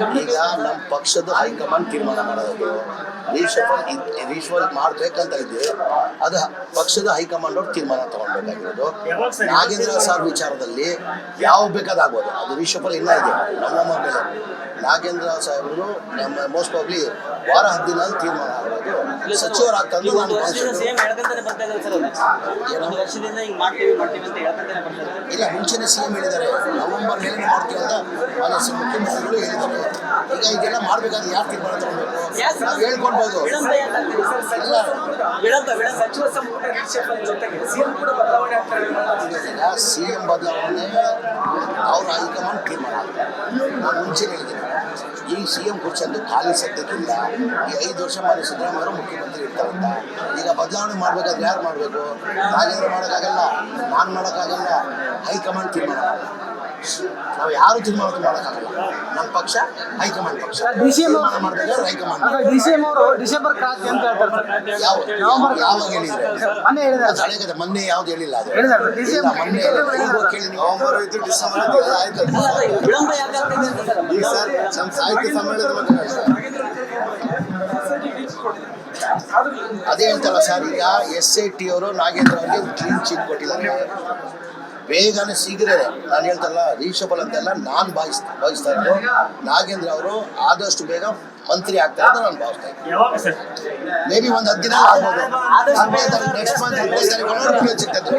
ಈಗ ನಮ್ಮ ಪಕ್ಷದ ಹೈಕಮಾಂಡ್ ತೀರ್ಮಾನ ಮಾಡೋದು ರೀಶಫಲ್ ಮಾಡ್ಬೇಕಂತ ಇದ್ದೆ, ಅದು ಪಕ್ಷದ ಹೈಕಮಾಂಡ್ ಅವ್ರು ತೀರ್ಮಾನ ತಗೊಳ್ಬೇಕಾಗಿರೋದು. ನಾಗೇಂದ್ರ ಸರ್ ವಿಚಾರದಲ್ಲಿ ಯಾವ ಬೇಕಾದಾಗ್ಬೋದು, ಅದು ರೀಶಫಲ್ ಇಲ್ಲ ಇದೆ ನವೆಂಬರ್ ಮೇಲೆ. ನಾಗೇಂದ್ರ ಸಾಹೇಬರು ನಮ್ಮ ಮೋಸ್ಟ್ ಪ್ರಾಬ್ಲಿ ವಾರ 10 ದಿನ ತೀರ್ಮಾನ ಆಗೋದು ಸಚಿವರಾಗ್ತಂದು ನಾನು ಇಲ್ಲ ಮುಂಚೆನೆ ಸಿಎಂ ಹೇಳಿದ್ದಾರೆ, ನವೆಂಬರ್ ಮೇಲೆ ಮಾಡ್ತೀವಿ ಅಂತ ಮಾನ್ಯ ಮುಖ್ಯಮಂತ್ರಿಗಳು ಹೇಳಿದ್ದಾರೆ. ಈಗ ಇದೆಲ್ಲ ಮಾಡ್ಬೇಕಾದ್ರೆ ಯಾರು ತೀರ್ಮಾನ ತಗೊಳ್ಬೇಕು? ನಾವು ಹೇಳ್ಕೊಳ್ಬೋದು. ಸಿಎಂ ಬದಲಾವಣೆ ಅವ್ರ ಹೈಕಮಾಂಡ್ ತೀರ್ಮಾನ. ನಾನು ಮುಂಚೆ ಹೇಳಿದ್ದೀನಿ, ಈ ಸಿಎಂ ಕುರ್ಚಂದು ಖಾಲಿ ಸದ್ಯಕ್ಕಿಲ್ಲ. ಈ 5 ವರ್ಷ ಮಾನ್ಯ ಸಿದ್ದರಾಮಯ್ಯ ಮುಖ್ಯಮಂತ್ರಿ ಇರ್ತಾರಂತ. ಈಗ ಬದಲಾವಣೆ ಮಾಡ್ಬೇಕಾದ್ರೆ ಯಾರು ಮಾಡಬೇಕು? ನಾಗೇಂದ್ರ ಮಾಡೋಕ್ಕಾಗಲ್ಲ, ನಾನು ಮಾಡೋಕ್ಕಾಗಲ್ಲ, ಹೈಕಮಾಂಡ್ ತೀರ್ಮಾನ. ನಾವು ಯಾರು ತೀರ್ಮಾನ ಮಾಡೋಕ್ಕಾಗಲ್ಲ. ನಮ್ಮ ಪಕ್ಷ ಹೈಕಮಾಂಡ್ ಪಕ್ಷ ಮಾಡಬೇಕಾದ್ರೆ ಹೈಕಮಾಂಡ್. ಡಿಸೆಂಬರ್ ಕ್ರಾಂತಿ ಅಂತ ಹೇಳ್ತಾರೆ. ಯಾವಾಗ ಹೇಳಿದ್ರೆ ಮೊನ್ನೆ ಯಾವ್ದು ಹೇಳಿಲ್ಲ. ಅದು ಮೊನ್ನೆ ಕೇಳಿ ನವೆಂಬರ್ 5 ಡಿಸೆಂಬರ್ ಆಯ್ತು. ನಮ್ಮ ಸಾಹಿತ್ಯ ಸಮ್ಮೇಳನದ ಬಗ್ಗೆ ಅದೇ ಹೇಳ್ತಾರಲ್ಲ ಸರ್. ಈಗ SIT ಅವರು ನಾಗೇಂದ್ರ ಅವರಿಗೆ ಕ್ಲೀನ್ ಚೀಟ್ ಕೊಟ್ಟಿದ್ದಾರೆ. ಬೇಗನೆ ಶೀಘ್ರ ನಾನು ಹೇಳ್ತಾರಲ್ಲ ರೀಶಫಲ್ ಅಂತೆಲ್ಲ ನಾನು ಭಾವಿಸ್ತಾ ಇದ್ದು, ನಾಗೇಂದ್ರ ಅವರು ಆದಷ್ಟು ಬೇಗ ಮಂತ್ರಿ ಆಗ್ತಾರೆ ಅಂತ ನಾನು ಭಾವಿಸ್ತಾ ಇದ್ದೀನಿ. ಮೇ ಬಿ ಒಂದು 10 ದಿನ ಆಗ್ಬೋದು. ನೆಕ್ಸ್ಟ್ ಮಂತ್ 15 ತಾರೀಕು ಸಿಗ್ತದೆ.